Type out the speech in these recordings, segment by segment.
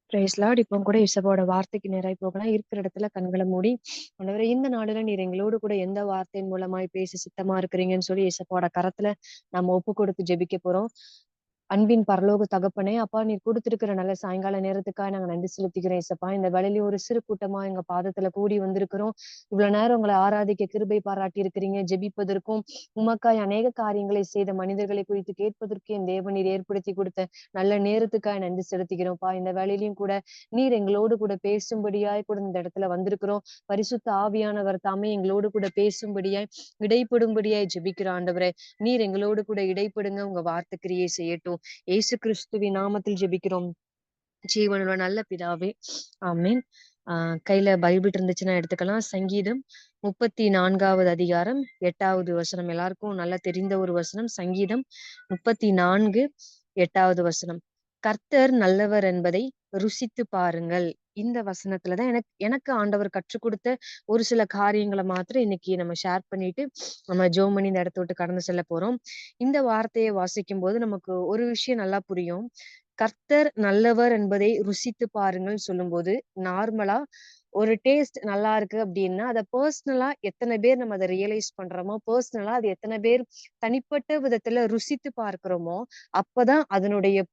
Price Lord. இப்போ கூட இசப்பாவோட வார்த்தைக்கு நேராய் போகலாம். இருக்கிற இடத்துல கண்களை மூடி, ஆண்டவரே இந்த நாளில நீர் எங்களோடு கூட எந்த வார்த்தையின் மூலமாய் பேச சித்தமா இருக்கிறீங்கன்னு சொல்லி இசப்பாவோட கரத்துல நம்ம ஒப்பு கொடுத்து ஜெபிக்க போறோம். அன்பின் பரலோக தகப்பனே, அப்பா நீர் கொடுத்திருக்கிற நல்ல சாயங்கால நேரத்துக்காக நாங்க நன்றி செலுத்திக்கிறோம் இசப்பா. இந்த வேளையில ஒரு சிறு கூட்டமா எங்க பாதத்துல கூடி வந்திருக்கிறோம். இவ்வளவு நேரம் உங்களை ஆராதிக்க கிருபை பாராட்டி இருக்கிறீங்க. ஜெபிப்பதற்கும் உமக்காய் அநேக காரியங்களை செய்த மனிதர்களை குறித்து கேட்பதற்கு என் தேவன் நீர் ஏற்படுத்தி கொடுத்த நல்ல நேரத்துக்காக நன்றி செலுத்திக்கிறோம்ப்பா. இந்த வேளையிலையும் கூட நீர் எங்களோடு கூட பேசும்படியாய் கூட இந்த இடத்துல வந்திருக்கிறோம். பரிசுத்த ஆவியானவர் தாமே எங்களோடு கூட பேசும்படியாய் இடைப்படும்படியாய் ஜெபிக்கிற ஆண்டவரே, நீர் எங்களோடு கூட இடைப்படுங்க. உங்க வார்த்தை கிரியை செய்யட்டும். இயேசு கிறிஸ்துவின் நாமத்தில் ஜெபிக்கிறோம் ஜீவனுள்ள நல்ல பிதாவே, ஆமீன். கையில பைபிள் இருந்துச்சுன்னா எடுத்துக்கலாம். சங்கீதம் 34வது அதிகாரம் 8வது வசனம். எல்லாருக்கும் நல்லா தெரிந்த ஒரு வசனம். சங்கீதம் 34:8வது வசனம். கர்த்தர் நல்லவர் என்பதை ருசித்து பாருங்கள். இந்த வசனத்துலதான் எனக்கு ஆண்டவர் கற்றுக் கொடுத்த ஒரு சில காரியங்களை மாத்திரம் இன்னைக்கு நம்ம ஷேர் பண்ணிட்டு நம்ம ஜோம் பண்ணி இந்த இடத்த விட்டு கடந்து செல்ல போறோம். இந்த வார்த்தையை வாசிக்கும் போது நமக்கு ஒரு விஷயம் நல்லா புரியும். கர்த்தர் நல்லவர் என்பதை ருசித்து பாருங்கள் சொல்லும்போது, நார்மலா ஒரு டேஸ்ட் நல்லா இருக்கு அப்படின்னா அதை பர்சனலா எத்தனை பேர் நம்ம அதை ரியலைஸ் பண்றோமோ, பர்சனலா அது எத்தனை பேர் தனிப்பட்ட விதத்துல ருசித்து பார்க்கிறோமோ, அப்பதான் அதனுடைய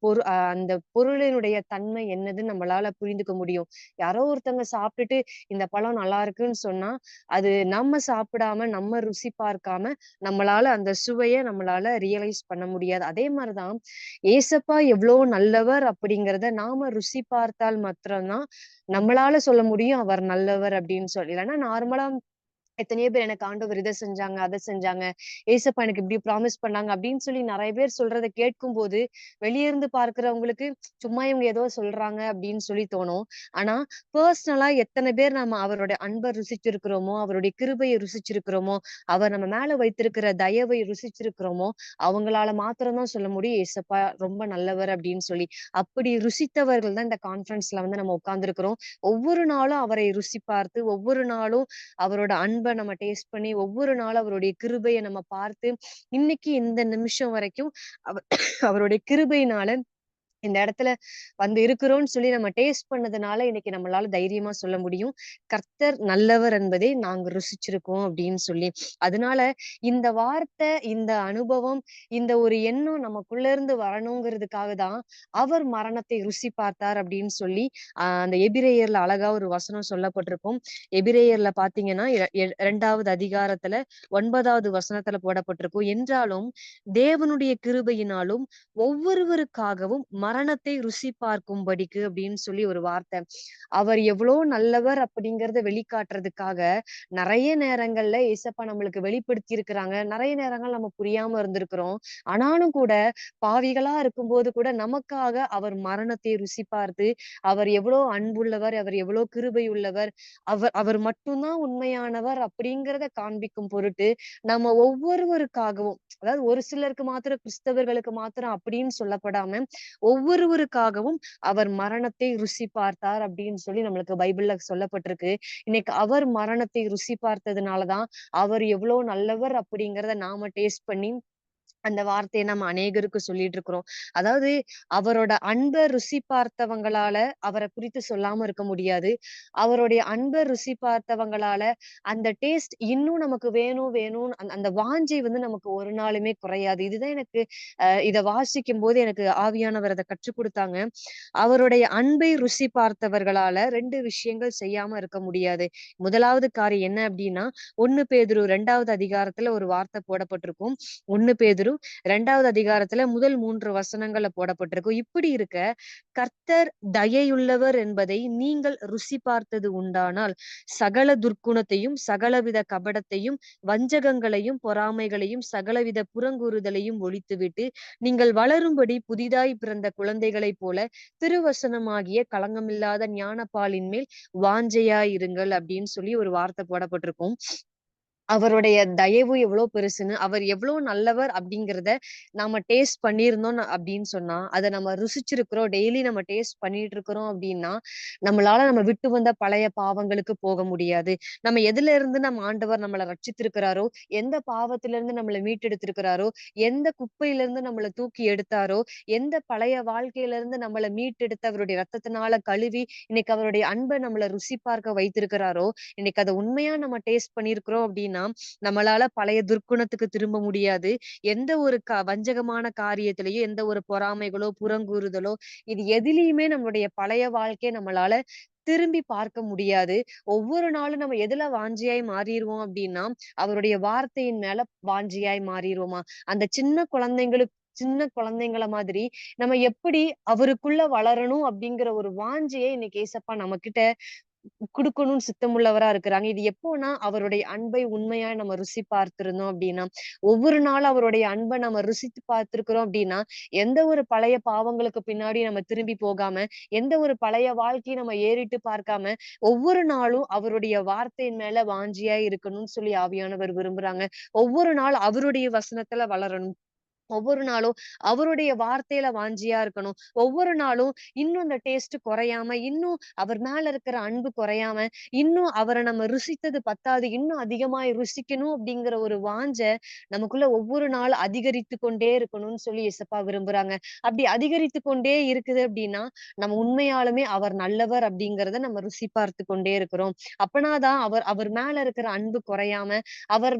அந்த பொருளினுடைய தன்மை என்னதுன்னு நம்மளால புரிந்துக்க முடியும். யாரோ ஒருத்தவங்க சாப்பிட்டுட்டு இந்த பழம் நல்லா இருக்குன்னு சொன்னா, அது நம்ம சாப்பிடாம நம்ம ருசி பார்க்காம நம்மளால அந்த சுவையை நம்மளால ரியலைஸ் பண்ண முடியாது. அதே மாதிரிதான் ஏசப்பா எவ்வளவு நல்லவர் அப்படிங்கிறத நாம ருசி பார்த்தால் மாத்திரம்தான் நம்மளால சொல்ல முடியும் அவர் நல்லவர் அப்படின்னு சொல்லி. இல்லைன்னா நார்மலா எத்தனையோ பேர் எனக்கு ஆண்டவர் இதை செஞ்சாங்க, அதை செஞ்சாங்க, ஏசப்பா எனக்கு இப்படி ப்ராமிஸ் பண்ணாங்க அப்படின்னு சொல்லி நிறைய பேர் சொல்றதை கேட்கும் போது வெளியே இருந்து பார்க்கிறவங்களுக்கு சும்மா இவங்க ஏதோ சொல்றாங்க அப்படின்னு சொல்லி தோணும். ஆனா பர்சனலா எத்தனை பேர் நம்ம அவருடைய அன்பை ருசிச்சிருக்கிறோமோ, அவருடைய கிருபையை ருசிச்சிருக்கிறோமோ, அவர் நம்ம மேல வைத்திருக்கிற தயவை ருசிச்சிருக்கிறோமோ, அவங்களால மாத்திரம்தான் சொல்ல முடியும் ஏசப்பா ரொம்ப நல்லவர் அப்படின்னு சொல்லி. அப்படி ருசித்தவர்கள் தான் இந்த கான்ஃபரன்ஸ்ல வந்து நம்ம உட்கார்ந்துருக்கிறோம். ஒவ்வொரு நாளும் அவரை ருசி பார்த்து, ஒவ்வொரு நாளும் அவரோட அன்பை நம்ம டேஸ்ட் பண்ணி, ஒவ்வொரு நாளும் அவருடைய கிருபையை நம்ம பார்த்து, இன்னைக்கு இந்த நிமிஷம் வரைக்கும் அவருடைய கிருபையினால இந்த இடத்துல வந்து இருக்கிறோம்னு சொல்லி நம்ம டேஸ்ட் பண்ணதுனால இன்னைக்கு நம்மளால தைரியமா சொல்ல முடியும், கர்த்தர் நல்லவர் என்பதை நாங்க ருசிச்சிருக்கோம் அப்படின்னு சொல்லி. அதனால இந்த வார்த்தை, இந்த அனுபவம், இந்த ஒரு எண்ணம் நமக்குள்ள இருந்து வரணுங்கிறதுக்காக தான் அவர் மரணத்தை ருசி பார்த்தார் அப்படின்னு சொல்லி அந்த எபிரேயர்ல அழகா ஒரு வசனம் சொல்லப்பட்டிருக்கும். எபிரேயர்ல பாத்தீங்கன்னா 2வது அதிகாரத்துல 9வது வசனத்துல போடப்பட்டிருக்கும். என்றாலும் தேவனுடைய கிருபையினாலும் ஒவ்வொருவருக்காகவும் மரணத்தை ருசி பார்க்கும்படிக்கு அப்படின்னு சொல்லி ஒரு வார்த்தை. அவர் எவ்வளவு நல்லவர் அப்படிங்கறத வெளிக்காட்டுறதுக்காக நிறைய நேரங்கள்ல ஏசப்பா நம்மளுக்கு வெளிப்படுத்தி இருக்கிறாங்க. நிறைய நேரங்கள் நம்ம புரியாம இருந்திருக்கிறோம். ஆனாலும் கூட பாவிகளா இருக்கும்போது கூட நமக்காக அவர் மரணத்தை ருசி பார்த்து, அவர் எவ்வளவு அன்புள்ளவர், அவர் எவ்வளவு கிருபை உள்ளவர், அவர் அவர் மட்டும்தான் உண்மையானவர் அப்படிங்கிறத காண்பிக்கும் பொருட்டு நம்ம ஒவ்வொருவருக்காகவும், அதாவது ஒரு சிலருக்கு மாத்திரம், கிறிஸ்தவர்களுக்கு மாத்திரம் அப்படின்னு சொல்லப்படாம ஒவ்வொருவருக்காகவும் அவர் மரணத்தை ருசி பார்த்தார் அப்படின்னு சொல்லி நம்மளுக்கு பைபிள்ல சொல்லப்பட்டிருக்கு. இன்னைக்கு அவர் மரணத்தை ருசி பார்த்ததுனாலதான் அவர் எவ்வளவு நல்லவர் அப்படிங்கிறத நாம டேஸ்ட் பண்ணி அந்த வார்த்தையை நம்ம அநேகருக்கு சொல்லிட்டு இருக்கிறோம். அதாவது அவரோட அன்பை ருசி பார்த்தவங்களால அவரை குறித்து சொல்லாம இருக்க முடியாது. அவருடைய அன்பை ருசி பார்த்தவங்களால அந்த டேஸ்ட் இன்னும் நமக்கு வேணும் வேணும் அந்த வாஞ்சை வந்து நமக்கு ஒரு நாளுமே குறையாது. இதுதான் எனக்கு இதை வாசிக்கும் போது எனக்கு ஆவியானவர் அதை கற்றுக் கொடுத்தாங்க. அவருடைய அன்பை ருசி பார்த்தவர்களால 2 விஷயங்கள் செய்யாம இருக்க முடியாது. முதலாவது காரியம் என்ன அப்படின்னா, 1 பேதுரு 2வது அதிகாரத்துல ஒரு வார்த்தை போடப்பட்டிருக்கும். 1 பேதுரு 2வது அதிகாரத்துல முதல் 3 வசனங்கள்ல போடப்பட்டிருக்கும். இப்படி இருக்க கர்த்தர் தயையுள்ளவர் என்பதை நீங்கள் ருசி பார்த்தது உண்டானால் சகல துர்க்குணத்தையும், சகலவித கபடத்தையும், வஞ்சகங்களையும், பொறாமைகளையும், சகலவித புறங்கூறுதலையும் ஒழித்துவிட்டு நீங்கள் வளரும்படி புதிதாய் பிறந்த குழந்தைகளைப் போல திருவசனமாகிய களங்கமில்லாத ஞானப்பாலின் மேல் வாஞ்சையாயிருங்கள் அப்படின்னு சொல்லி ஒரு வார்த்தை போடப்பட்டிருக்கும். அவருடைய தயவு எவ்வளோ பெருசுன்னு, அவர் எவ்வளோ நல்லவர் அப்படிங்கிறத நாம டேஸ்ட் பண்ணியிருந்தோம் அப்படின்னு சொன்னா, அத நம்ம ருசிச்சிருக்கிறோம். டெய்லி நம்ம டேஸ்ட் பண்ணிட்டு இருக்கிறோம் அப்படின்னா, நம்ம விட்டு வந்த பழைய பாவங்களுக்கு போக முடியாது. நம்ம எதிலிருந்து நம்ம ஆண்டவர் நம்மள ரட்சித்திருக்கிறாரோ, எந்த பாவத்திலிருந்து நம்மள மீட்டெடுத்திருக்கிறாரோ, எந்த குப்பையிலிருந்து நம்மள தூக்கி எடுத்தாரோ, எந்த பழைய வாழ்க்கையிலிருந்து நம்மள மீட்டெடுத்து அவருடைய ரத்தத்தினால கழுவி, இன்னைக்கு அவருடைய அன்ப நம்மள ருசி பார்க்க வைத்திருக்கிறாரோ, இன்னைக்கு அத உண்மையா நம்ம டேஸ்ட் பண்ணியிருக்கிறோம் அப்படின்னா, நம்மளால பழைய துர்க்குணத்துக்கு திரும்ப முடியாது. எந்த ஒரு வஞ்சகமான காரியத்திலயும், எந்த ஒரு பொறாமைகளோ, புறங்கூறுதலோ, இது எதிலயுமே நம்மளுடைய பழைய வாழ்க்கைய நம்மளால திரும்பி பார்க்க முடியாது. ஒவ்வொரு நாளும் நம்ம எதுல வாஞ்சையாய் மாறிருவோம் அப்டின்னா, அவருடைய வார்த்தையின் மேல வாஞ்சையாய் மாறிருவோமா. அந்த சின்ன குழந்தைங்கள மாதிரி நம்ம எப்படி அவருக்குள்ள வளரணும் அப்டிங்கிற ஒரு வாஞ்சைய இன்னைக்கு ஏசப்பா நம்மகிட்ட குடுக்கணும்னு சித்தமுள்ளவரா இருக்கிறாங்க. இது எப்போனா, அவருடைய அன்பை உண்மையா நம்ம ருசி பார்த்திருந்தோம் அப்டின்னா, ஒவ்வொரு நாளும் அவருடைய அன்ப நம்ம ருசித்து பார்த்திருக்கிறோம் அப்டின்னா, எந்த ஒரு பழைய பாவங்களுக்கு பின்னாடி நம்ம திரும்பி போகாம, எந்த ஒரு பழைய வாழ்க்கைய நம்ம ஏறிட்டு பார்க்காம, ஒவ்வொரு நாளும் அவருடைய வார்த்தையின் மேல வாஞ்சையா இருக்கணும்னு சொல்லி ஆவியானவர் விரும்புறாங்க. ஒவ்வொரு நாள் அவருடைய வசனத்துல வளரணும். ஒவ்வொரு நாளும் அவருடைய வார்த்தையில வாஞ்சியா இருக்கணும். ஒவ்வொரு நாளும் இன்னும் அந்த டேஸ்ட் குறையாம, இன்னும் அவர் மேல இருக்கிற அன்பு குறையாம, இன்னும் அவர நம்ம ருசித்தது பத்தாது. இன்னும் அதிகமாய் ருசிக்கணும் அப்படிங்கிற ஒரு வாஞ்ச நமக்குள்ள ஒவ்வொரு நாள் அதிகரித்துக் கொண்டே இருக்கணும்னு சொல்லி இயேசப்பா விரும்புறாங்க. அப்படி அதிகரித்துக் கொண்டே இருக்குது அப்படின்னா, நம்ம உண்மையாலுமே அவர் நல்லவர் அப்படிங்கிறத நம்ம ருசி பார்த்துக் கொண்டே இருக்கிறோம். அப்பனாதான் அவர் அவர் மேல இருக்கிற அன்பு குறையாம, அவர்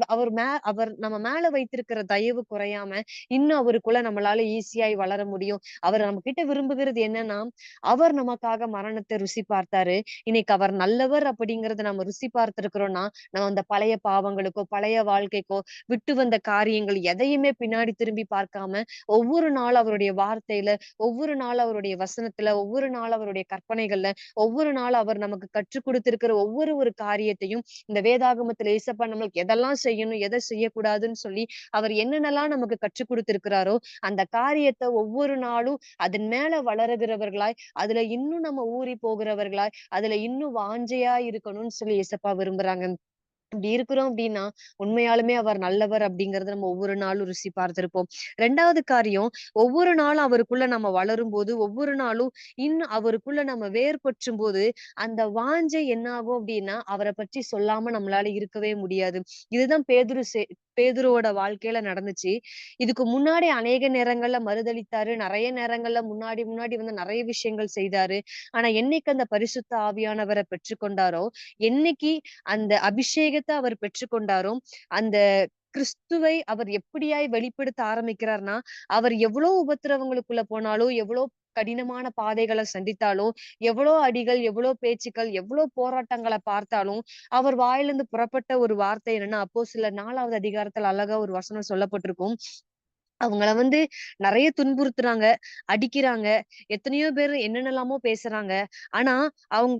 நம்ம மேல வைத்திருக்கிற தயவு குறையாம, இன்னும் அவருக்குள்ள நம்மளால ஈஸியாய் வளர முடியும். அவர் நம்மகிட்ட விரும்புகிறது என்னன்னா, அவர் நமக்காக மரணத்த ருசி பார்த்தாரு. இன்னைக்கு அவர் நல்லவர் அப்படிங்கிறத நம்ம ருசி பார்த்திருக்கிறோம்னா, நம்ம அந்த பழைய பாவங்களுக்கோ, பழைய வாழ்க்கைக்கோ, விட்டு வந்த காரியங்கள் எதையுமே பின்னாடி திரும்பி பார்க்காம, ஒவ்வொரு நாள் அவருடைய வார்த்தையில, ஒவ்வொரு நாள் அவருடைய வசனத்துல, ஒவ்வொரு நாள் அவருடைய கற்பனைகள்ல, ஒவ்வொரு நாள் அவர் நமக்கு கற்றுக் குடுத்திருக்கிற ஒரு காரியத்தையும் இந்த வேதாகமத்துல ஏசப்பா நம்மளுக்கு எதெல்லாம் செய்யணும், எத செய்யக்கூடாதுன்னு சொல்லி அவர் என்னென்னலாம் நமக்கு கற்றுக் குடுத்திருக்கிறாரோ, அந்த காரியத்த ஒவ்வொரு நாளும் அதன் மேல வளருகிறவர்களாய், அதுல இன்னும் நம்ம ஊறி போகிறவர்களாய், அதுல இன்னும் வாஞ்சையா இருக்கணும்னு சொல்லி ஏசப்பா விரும்புறாங்க. அப்படி இருக்கிறோம் அப்படின்னா, உண்மையாலுமே அவர் நல்லவர் அப்படிங்கிறத நம்ம ஒவ்வொரு நாளும் ருசி பார்த்திருப்போம். 2வது காரியம், ஒவ்வொரு நாளும் அவருக்குள்ள நம்ம வளரும்போது, ஒவ்வொரு நாளும் இன்னும் அவருக்குள்ள நம்ம வேர் பற்றும்போது, அந்த வாஞ்சை என்ன ஆகும் அப்படின்னா, அவர பற்றி சொல்லாம நம்மளால இருக்கவே முடியாது. இதுதான் பேதுருவோட வாழ்க்கையில நடந்துச்சு. இதுக்கு முன்னாடி அநேக நேரங்கள்ல மறுதலித்தாரு. நெறைய நேரங்கள்ல முன்னாடி முன்னாடி வந்து நெறைய விஷயங்கள் செய்தாரு. ஆனா என்னைக்கு அந்த பரிசுத்த ஆவியானவர பெற்றுக்கொண்டாரோ, என்னைக்கு அந்த அபிஷேகத்த அவர் பெற்றுக்கொண்டாரோ, அந்த கிறிஸ்துவை அவர் எப்படியாய் வெளிப்படுத்த ஆரம்பிக்கிறார்னா, அவர் எவ்வளோ உபத்திரவங்களுக்குள்ள போனாலும், எவ்வளோ கடினமான பாதைகள சந்தித்தாலும், எவ்வளோ அடிகள், எவ்வளோ பேச்சுக்கள், எவ்வளோ போராட்டங்கள பார்த்தாலும், அவர் வாயிலிருந்து புறப்பட்ட ஒரு வார்த்தை என்னன்னா, அப்போஸ்தலர் 4வது அதிகாரத்துல அழகா ஒரு வசனம் சொல்லப்பட்டிருக்கும். அவங்கள வந்து நெறைய துன்புறுத்துறாங்க, அடிக்கிறாங்க. எத்தனையோ பேரு என்னென்னலாமோ பேசுறாங்க. ஆனா,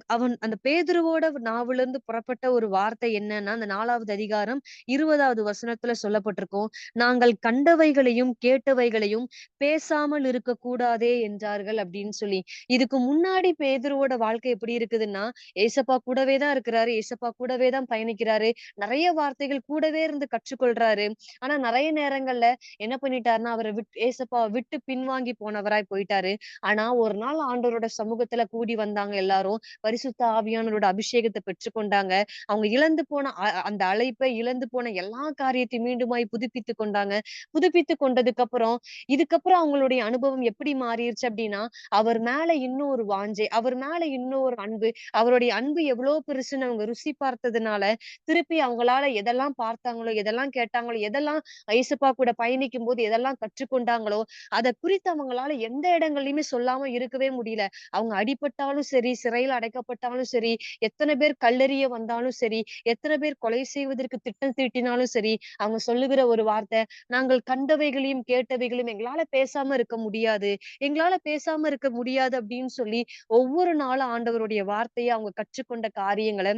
அவன் அந்த பேதுருவோட நாவுலருந்து புறப்பட்ட ஒரு வார்த்தை என்னன்னா, அந்த 4வது அதிகாரம் 20வது வசனத்துல சொல்லப்பட்டிருக்கும். "நாங்கள் கண்டவைகளையும், கேட்டவைகளையும் பேசாமல் இருக்கக்கூடாதே என்றார்கள்" அப்படின்னு சொல்லி. இதுக்கு முன்னாடி பேதுருவோட வாழ்க்கை எப்படி இருக்குதுன்னா, ஏசப்பா கூடவே தான் இருக்கிறாரு. ஏசப்பா கூடவே தான் பயணிக்கிறாரு. நெறைய வார்த்தைகள் கூடவே இருந்து கற்றுக்கொள்றாரு. ஆனா, நெறைய நேரங்கள்ல என்ன பண்ணிட்டாருன்னா, அவர ஏசப்பாவ விட்டு பின்வாங்கி போனவராய் போயிட்டாரு. ஆனா, ஒரு நாள் ஆண்டவரோட சமூகத்துல கூடி வந்தாங்க எல்லாரும். பரிசுத்த ஆவியானவரோட அபிஷேகத்த பெற்றுக்கொண்டாங்க. அவங்க இழந்து போன அந்த அழைப்பை இழந்து போன எல்லா காரியத்தையும் மீண்டுமாய் புதுப்பித்துக் கொண்டாங்க. புதுப்பித்துக் கொண்டதுக்கப்புறம், இதுக்கப்புறம் அவங்களுடைய அனுபவம் எப்படி மாறிருச்சு அப்டின்னா, அவர் மேல இன்னும் ஒரு வாஞ்சை, அவர் மேல இன்னும் ஒரு அன்பு, அவருடைய அன்பு எவ்ளோ பெருசுன்னு அவங்க ருசி பார்த்ததுனால, திருப்பி அவங்களால எதெல்லாம் பார்த்தாங்களோ, எதெல்லாம் கேட்டாங்களோ, எதெல்லாம் ஏசப்பா கூட பயணிக்கும்போது எதெல்லாம் கற்றுக்கொண்டாங்களோ, அத குறித்து அவங்களால எந்த இடங்கள்லயுமே சொல்லாம இருக்கவே முடியல. அவங்க அடிபட்டாலும் சரி, சிறையில அடைக்கப்பட்டாலும் சரி, எத்தன பேர் கல்லெறிய வந்தாலும் சரி, எத்தன பேர் கொலை செய்வதற்கு திட்டம் தீட்டினாலும் சரி, அவங்க சொல்லுகிற ஒரு வார்த்தை, "நாங்கள் கண்டவைகளையும், கேட்டவைகளையும் எங்களால பேசாம இருக்க முடியாது. எங்களால பேசாம இருக்க முடியாது" அப்படின்னு சொல்லி ஒவ்வொரு நாளும் ஆண்டவருடைய வார்த்தைய அவங்க கற்றுக்கொண்ட காரியங்கள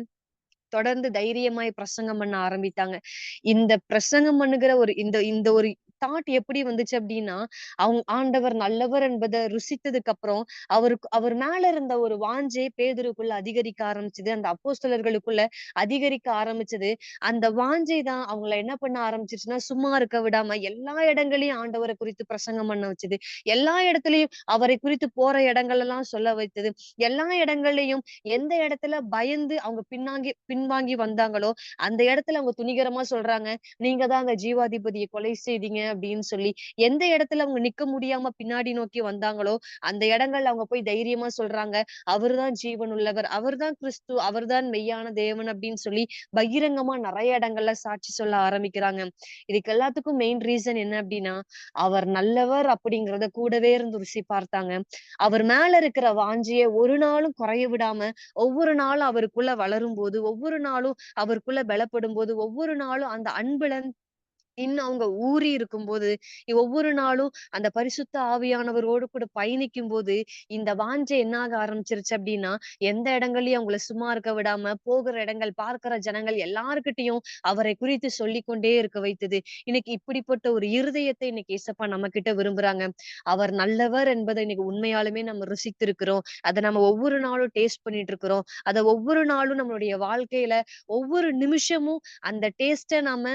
தொடர்ந்து தைரியமாய் பிரசங்கம் பண்ண ஆரம்பித்தாங்க. இந்த பிரசங்கம் பண்ணுகிற ஒரு இந்த இந்த ஒரு தாட் எப்படி வந்துச்சு அப்படின்னா, ஆண்டவர் நல்லவர் என்பத ருசித்ததுக்கு அப்புறம், அவர் மேல இருந்த ஒரு வாஞ்சை பேதுருக்குள்ள அதிகரிக்க ஆரம்பிச்சது. அந்த அப்போஸ்தலர்களுக்குள்ள அதிகரிக்க ஆரம்பிச்சது. அந்த வாஞ்சை தான் அவங்கள என்ன பண்ண ஆரம்பிச்சுச்சுன்னா, சும்மா இருக்க விடாம எல்லா இடங்களையும் ஆண்டவர குறித்து பிரசங்கம் பண்ண வச்சது. எல்லா இடத்துலயும் அவரை குறித்து போற இடங்கள் எல்லாம் சொல்ல வைத்தது. எல்லா இடங்கள்லயும் எந்த இடத்துல பயந்து அவங்க பின்வாங்கி வந்தாங்களோ, அந்த இடத்துல அவங்க துணிகரமா சொல்றாங்க, "நீங்க தான் அந்த ஜீவாதிபதிய கொலை செய்தீங்க" அப்படின்னு சொல்லி. எந்த இடத்துல அவங்க நிக்க முடியாம பின்னாடி நோக்கி வந்தாங்களோ, அந்த இடங்கள்ல அவங்க போய் தைரியமா சொல்றாங்க, "அவர்தான் ஜீவன் உள்ளவர். அவர்தான் கிறிஸ்து. அவர்தான் மெய்யான தேவன்" அப்படின்னு சொல்லி பகிரங்கமா நெறைய இடங்கள்ல சாட்சி சொல்ல ஆரம்பிக்கிறாங்க. இதுக்கு எல்லாத்துக்கும் மெயின் ரீசன் என்ன அப்படின்னா, அவர் நல்லவர் அப்படிங்கிறத கூடவே இருந்து ருசி பார்த்தாங்க. அவர் மேல இருக்கிற வாஞ்சைய ஒரு நாளும் குறைய விடாம, ஒவ்வொரு நாளும் அவருக்குள்ள வளரும்போது, ஒவ்வொரு நாளும் அவருக்குள்ள பலப்படும்போது, ஒவ்வொரு நாளும் அந்த அன்புல இன்னும் அவங்க ஊறி இருக்கும்போது, ஒவ்வொரு நாளும் அந்த பரிசுத்த ஆவியானவரோடு கூட பயணிக்கும்போது, இந்த வாஞ்சை என்ன ஆக ஆரம்பிச்சுருச்சு அப்டின்னா, எந்த இடங்கள்லயும் அவங்கள சும்மா இருக்க விடாம, போகிற இடங்கள், பார்க்கிற ஜனங்கள் எல்லார்கிட்டயும் அவரை குறித்து சொல்லிக் கொண்டே இருக்க வைத்தது. இன்னைக்கு இப்படிப்பட்ட ஒரு இருதயத்தை இன்னைக்கு ஏசப்பா நம்மகிட்ட விரும்புறாங்க. அவர் நல்லவர் என்பதை இன்னைக்கு உண்மையாலுமே நம்ம ருசித்திருக்கிறோம். அத நம்ம ஒவ்வொரு நாளும் டேஸ்ட் பண்ணிட்டு இருக்கிறோம். அத ஒவ்வொரு நாளும் நம்மளுடைய வாழ்க்கையில ஒவ்வொரு நிமிஷமும் அந்த டேஸ்ட்ட நாம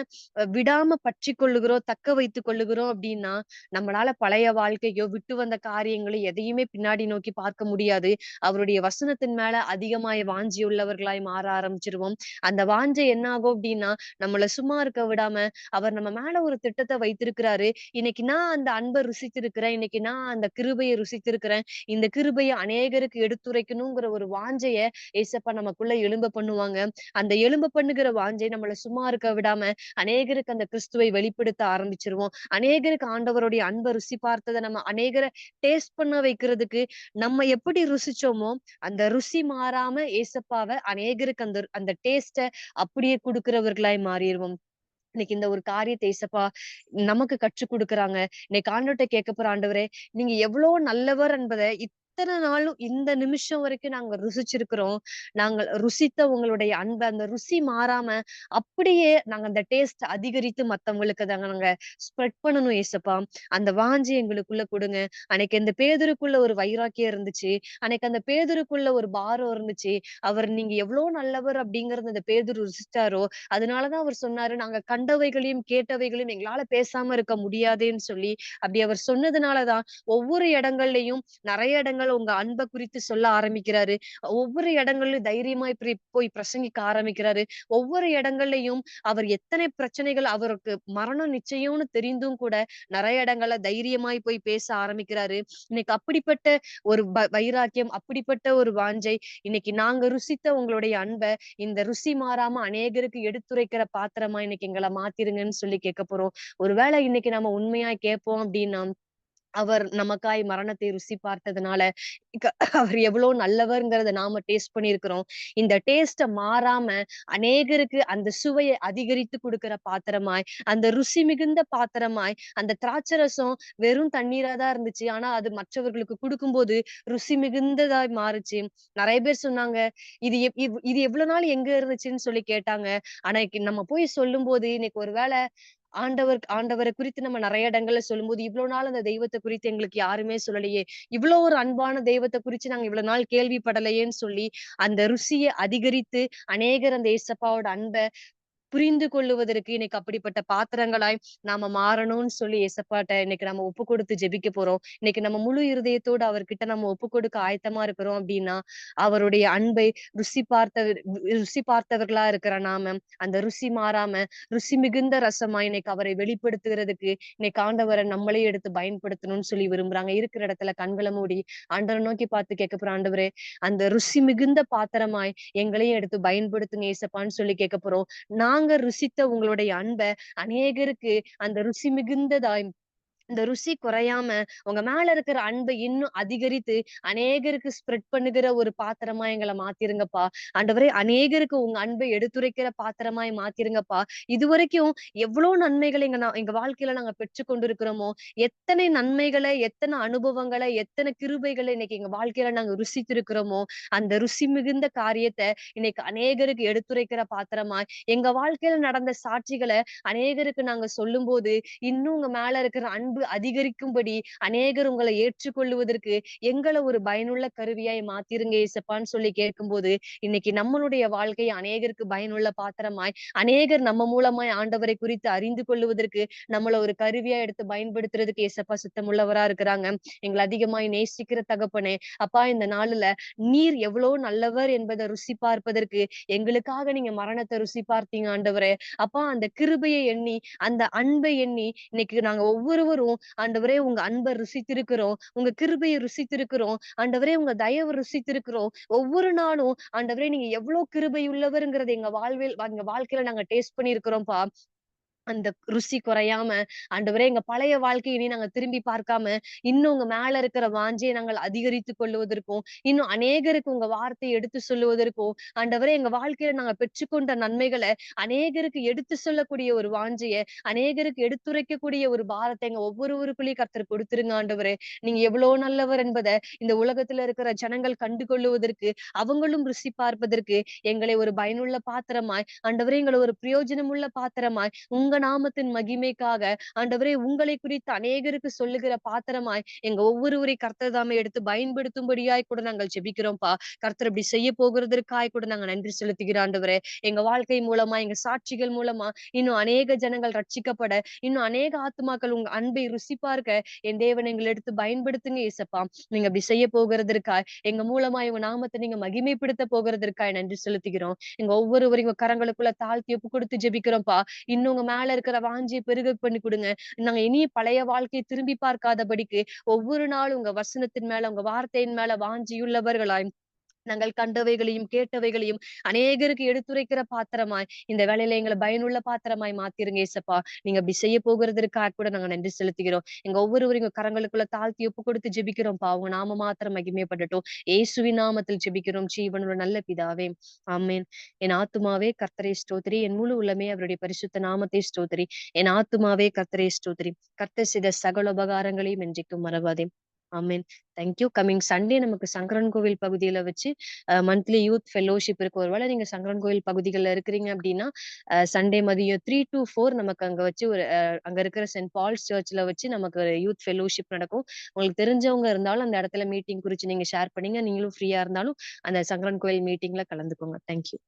விடாம பற்றிக் கொள்ளுகிறோம், தக்க வைத்துக் கொள்ளுகிறோம் அப்டின்னா, நம்மளால பழைய வாழ்க்கையோ, விட்டு வந்த காரியங்களோ எதையுமே பின்னாடி நோக்கி பார்க்க முடியாது. அவருடைய வசனத்தின் மேல அதிகமாய் வாஞ்சியுள்ளவர்களாய் மாற ஆரம்பிச்சுருவோம். அந்த வாஞ்சை என்ன ஆகும் அப்டின்னா, நம்மள சும்மா இருக்க விடாம, அவர் நம்ம மேல ஒரு திட்டத்த வைத்திருக்கிறாரு. இன்னைக்கு நான் அந்த அன்ப ருசித்திருக்கிறேன். இன்னைக்கு நான் அந்த கிருபைய ருசித்திருக்கிறேன். இந்த கிருபைய அநேகருக்கு எடுத்துரைக்கணுங்கிற ஒரு வாஞ்சைய ஏசப்பா நமக்குள்ள எழும்ப பண்ணுவாங்க. அந்த எழும்ப பண்ணுகிற வாஞ்சை நம்மள சும்மா இருக்க விடாம, அநேகருக்கு அந்த கிறிஸ்துவை வெளிப்படுத்த ஆரம்பிச்சுருவோம். அநேகருக்கு ஆண்டவருடைய அன்ப ருசி பார்த்தத நம்ம அநேகர டேஸ்ட் பண்ண வைக்கிறதுக்கு, நம்ம எப்படி ருசிச்சோமோ, அந்த ருசி மாறாம ஏசப்பாவ அநேகருக்கு அந்த அந்த டேஸ்ட்ட அப்படியே குடுக்கிறவர்களாய் மாறிருவோம். இன்னைக்கு இந்த ஒரு காரியத்த ஏசப்பா நமக்கு கற்றுக் குடுக்குறாங்க. இன்னைக்கு ஆண்டவர்ட்ட கேட்க போறேன், ஆண்டவரே, நீங்க எவ்வளோ நல்லவர் என்பத இத்தன நாளும் இந்த நிமிஷம் வரைக்கும் நாங்க ருசிச்சிருக்கிறோம். நாங்க ருசித்த உங்களுடைய அன்ப அந்த ருசி மாறாம, அப்படியே நாங்க அந்த டேஸ்ட் அதிகரித்து மத்தவங்களுக்கு நாங்க ஸ்ப்ரெட் பண்ணணும் ஏசப்பா. அந்த வாஞ்சை எங்களுக்குள்ள குடுங்க. அன்னைக்கு அந்த பேதுருக்குள்ள ஒரு வைராக்கியம் இருந்துச்சு. அன்னைக்கு அந்த பேதுருக்குள்ள ஒரு பாரம் இருந்துச்சு. அவர் நீங்க எவ்வளோ நல்லவர் அப்படிங்கிறத அந்த பேதுரு ருசிச்சாரோ, அதனால தான் அவர் சொன்னாரு, "நாங்க கண்டவைகளையும், கேட்டவைகளையும் எங்களால பேசாம இருக்க முடியாதேன்னு" சொல்லி, அப்படி அவர் சொன்னதுனால தான் ஒவ்வொரு இடங்கள்லயும் நெறைய இடங்கள் உங்க அன்ப குறித்து சொல்ல ஆரம்பிக்கிறாரு. ஒவ்வொரு இடங்கள்லயும் தைரியமா இப்படி போய் பிரசங்கிக்க ஆரம்பிக்கிறாரு. ஒவ்வொரு இடங்கள்லயும் அவர் எத்தனை பிரச்சனைகள் அவருக்கு மரணம் நிச்சயம்னு தெரிந்தும் கூட நெறைய இடங்கள்ல தைரியமாய் போய் பேச ஆரம்பிக்கிறாரு. இன்னைக்கு அப்படிப்பட்ட ஒரு வைராக்கியம், அப்படிப்பட்ட ஒரு வாஞ்சை, இன்னைக்கு நாங்க ருசித்த உங்களுடைய அன்ப இந்த ருசி மாறாம அநேகருக்கு எடுத்துரைக்கிற பாத்திரமா இன்னைக்கு எங்கள மாத்திருங்கன்னு சொல்லி கேட்க போறோம். ஒருவேளை இன்னைக்கு நம்ம உண்மையா கேட்போம் அப்டின்னா, அவர் நமக்காய் மரணத்தை ருசி பார்த்ததுனால, க அவர் எவ்வளோ நல்லவர்ங்கிறத நாம டேஸ்ட் பண்ணியிருக்கிறோம். இந்த டேஸ்ட்ட மாறாம அநேகருக்கு அந்த சுவைய அதிகரித்து குடுக்கிற பாத்திரமாய், அந்த ருசி மிகுந்த பாத்திரமாய், அந்த திராட்சரசம் வெறும் தண்ணீரா தான் இருந்துச்சு. ஆனா அது மற்றவர்களுக்கு குடுக்கும்போது ருசி மிகுந்ததாய் மாறுச்சு. நெறைய பேர் சொன்னாங்க, "இது இது எவ்வளோ நாள் எங்க இருந்துச்சுன்னு?" சொல்லி கேட்டாங்க. ஆனா நம்ம போய் சொல்லும்போது, இன்னைக்கு ஒரு வேள ஆண்டவர குறித்து நம்ம நெறைய இடங்கள்ல சொல்லும்போது, "இவ்ளோ நாள் அந்த தெய்வத்த குறித்து எங்களுக்கு யாருமே சொல்லலையே! இவ்ளோ ஒரு அன்பான தெய்வத்த குறிச்சு நாங்க இவ்வளோ நாள் கேள்விப்படலையேன்னு" சொல்லி, அந்த ருசிய அதிகரித்து அநேகர் அந்த ஏசப்பாவோட அன்ப புரிந்து கொள்ளுவதற்கு இன்னைக்கு அப்படிப்பட்ட பாத்திரங்களாய் நாம மாறணும்னு சொல்லி ஏசப்பாட்ட இன்னைக்கு நம்ம ஒப்பு கொடுத்து ஜெபிக்க போறோம். இன்னைக்கு நம்ம முழு இருதயத்தோடு அவர்கிட்ட நம்ம ஒப்பு கொடுக்க ஆயத்தமா இருக்கிறோம் அப்படின்னா, அவருடைய அன்பை ருசி பார்த்தவர் ருசி பார்த்தவர்களா இருக்கிற நாம, அந்த ருசி மாறாம, ருசி மிகுந்த ரசமா இன்னைக்கு அவரை வெளிப்படுத்துகிறதுக்கு, இன்னைக்கு ஆண்டவர நம்மளே எடுத்து பயன்படுத்தணும்னு சொல்லி விரும்புறாங்க. இருக்கிற இடத்துல கண்கள மூடி ஆண்டவர நோக்கி பார்த்து கேட்க போறோம். ஆண்டவரே, அந்த ருசி மிகுந்த பாத்திரமாய் எங்களையும் எடுத்து பயன்படுத்துங்க ஏசப்பான்னு சொல்லி கேட்க போறோம். நாங்க ருசித்த உங்களுடைய அன்ப அநேகருக்கு அந்த ருசி மிகுந்ததாய் இந்த ருசி குறையாம உங்க மேல இருக்கிற அன்பை இன்னும் அதிகரித்து அநேகருக்கு ஸ்ப்ரெட் பண்ணுகிற ஒரு பாத்திரமா எங்களை மாத்திருங்கப்பா. ஆண்டவரே, அநேகருக்கு உங்க அன்பை எடுத்துரைக்கிற பாத்திரமாய் மாத்திருங்கப்பா. இதுவரைக்கும் எவ்வளவு நன்மைகளை எங்க வாழ்க்கையில நாங்க பெற்றுக் கொண்டிருக்கிறோமோ, எத்தனை நன்மைகளை, எத்தனை அனுபவங்களை, எத்தனை கிருபைகளை இன்னைக்கு எங்க வாழ்க்கையில நாங்க ருசித்திருக்கிறோமோ, அந்த ருசி மிகுந்த காரியத்தை இன்னைக்கு அநேகருக்கு எடுத்துரைக்கிற பாத்திரமாய் எங்க வாழ்க்கையில நடந்த சாட்சிகளை அநேகருக்கு நாங்க சொல்லும்போது, இன்னும் உங்க மேல இருக்கிற அன்பு அதிகரிக்கும்படி அநேகர் உங்களை ஏற்றுக்கொள்ளுவதற்கு எங்கள ஒரு பயனுள்ள கருவியாய் மாத்திருங்க ஏசப்பான்னு சொல்லி கேட்கும்போது, இன்னைக்கு நம்மளுடைய வாழ்க்கை அநேகருக்கு பயனுள்ள பாத்திரமாய், அநேகர் நம்ம மூலமாய் ஆண்டவரை குறித்து அறிந்து கொள்ளுவதற்கு நம்மள ஒரு கருவியா எடுத்து பயன்படுத்துறதுக்கு ஏசப்பா சித்தமுள்ளவரா இருக்கிறாங்க. எங்களை அதிகமாய் நேசிக்கிற தகப்பனே, அப்பா, இந்த நாளுல நீர் எவ்வளவு நல்லவர் என்பதை ருசி பார்ப்பதற்கு எங்களுக்காக நீங்க மரணத்தை ருசி பார்த்தீங்க ஆண்டவரே. அப்பா, அந்த கிருபையை எண்ணி, அந்த அன்பை எண்ணி இன்னைக்கு நாங்க ஒவ்வொருவரும் ஆண்டவரே உங்க அன்பை ருசித்திருக்கிறோம். உங்க கிருபையை ருசித்திருக்கிறோம். ஆண்டவரே, உங்க தயவு ருசித்திருக்கிறோம். ஒவ்வொரு நாளும் ஆண்டவரே, நீங்க எவ்வளவு கிருபை உள்ளவர்ங்கிறத எங்க வாழ்க்கையில நாங்க டேஸ்ட் பண்ணியிருக்கிறோம்ப்பா. அந்த ருசி குறையாம, ஆண்டவரே, எங்க பழைய வாழ்க்கைய இனி நாங்க திரும்பி பார்க்காம, இன்னும் உங்க மேல இருக்கிற வாஞ்சைய நாங்கள் அதிகரித்துக் கொள்ளுவதற்கும், இன்னும் அநேகருக்கு உங்க வார்த்தைய எடுத்து சொல்லுவதற்கும், ஆண்டவரே, எங்க வாழ்க்கையில நாங்க பெற்றுக்கொண்ட நன்மைகள அநேகருக்கு எடுத்து சொல்லக்கூடிய ஒரு வாஞ்சைய, அநேகருக்கு எடுத்துரைக்கக்கூடிய ஒரு பாரத்த எங்க ஒவ்வொருவருக்குள்ளயும் கர்த்தர் கொடுத்துருங்க ஆண்டவரே. நீங்க எவ்வளோ நல்லவர் என்பத இந்த உலகத்துல இருக்கிற ஜனங்கள் கண்டு கொள்ளுவதற்கு, அவங்களும் ருசி பார்ப்பதற்கு எங்களை ஒரு பயனுள்ள பாத்திரமாய், ஆண்டவரே, எங்கள ஒரு பிரயோஜனமுள்ள பாத்திரமாய், உங்க நாமத்தின் மகிமைக்காக, ஆண்டவரே, உங்களை குறித்து அநேகருக்கு சொல்லுகிற பாத்திரமாய் எங்க ஒவ்வொருவரை கர்த்தர் தாமே எடுத்து பயன்படுத்தும்படியாய் கூட நாங்கள் ஜெபிக்கிறோம்ப்பா. கர்த்தர் இப்படி செய்ய போகிறதற்காய் கூட நாங்க நன்றி செலுத்துகிறோம் ஆண்டவரே. எங்க வாழ்க்கை மூலமா, எங்க சாட்சிகள் மூலமா இன்னும் அநேக ஜனங்கள் ரட்சிக்கப்பட, இன்னும் அநேக ஆத்துமாக்கள் உங்க அன்பை ருசி பார்க்க என் தேவன் எங்களை எடுத்து பயன்படுத்துங்க ஏசப்பா. நீங்க அப்படி செய்ய போகிறதற்காய், எங்க மூலமா உங்க நாமத்தை நீங்க மகிமைப்படுத்த போகிறதற்காய் நன்றி செலுத்துகிறோம். எங்க ஒவ்வொருவரையும் உங்க கரங்களுக்குள்ள தாழ்த்தி ஒப்பு கொடுத்து ஜெபிக்கிறோம்ப்பா. இன்னும் உங்க மேல இருக்கிற வாஞ்சிய பெருக பண்ணி குடுங்க. நாங்க இனி பழைய வாழ்க்கைய திரும்பி பார்க்காதபடிக்கு ஒவ்வொரு நாளும் உங்க வசனத்தின் மேல, உங்க வார்த்தையின் மேல வாஞ்சியுள்ளவர்களாய், நாங்கள் கண்டவைகளையும் கேட்டவைகளையும் அநேகருக்கு எடுத்துரைக்கிற பாத்திரமாய் இந்த வேலையில எங்களை பயனுள்ள பாத்திரமாய் மாத்திருங்க ஏசப்பா. நீங்க அப்படி செய்ய போகிறதற்காக கூட நாங்க நன்றி செலுத்துகிறோம். எங்க ஒவ்வொருவரையும் உங்க கரங்களுக்குள்ள தாழ்த்தி ஒப்பு கொடுத்து ஜெபிக்கிறோம்ப்பா. உங்க நாம மாத்திரம் மகிமைப்படட்டும். இயேசுவின் நாமத்தில் ஜெபிக்கிறோம் ஜீவனுள்ள நல்ல பிதாவே. ஆமென். என் ஆத்துமாவே கர்த்தரை ஸ்தோத்திரி, என் முழு உள்ளமே அவருடைய பரிசுத்த நாமத்தை ஸ்தோத்திரி. என் ஆத்துமாவே கர்த்தரை ஸ்தோத்திரி. கர்த்தர் செய்த சகல உபகாரங்களையும் என்றைக்கும் மறவாதே. Amen. Thank you. Coming Sunday நமக்கு சங்கரன் கோவில் பகுதியில வச்சு மந்த்லி யூத் ஃபெல்லோஷிப் இருக்கு. ஒருவேளை நீங்க சங்கரன் கோவில் பகுதிகள்ல இருக்கிறீங்க அப்படின்னா, சண்டே மதியம் 3 to 4 நமக்கு அங்க வச்சு ஒரு அங்க இருக்கிற செயின்ட் பால்ஸ் சர்ச்ல வச்சு நமக்கு ஒரு யூத் ஃபெல்லோஷிப் நடக்கும். உங்களுக்கு தெரிஞ்சவங்க இருந்தாலும் அந்த இடத்துல மீட்டிங் குறிச்சு நீங்க ஷேர் பண்ணீங்க. நீங்களும் ஃப்ரீயா இருந்தாலும் அந்த சங்கரன் கோவில் மீட்டிங்ல கலந்துக்கோங்க. Thank you.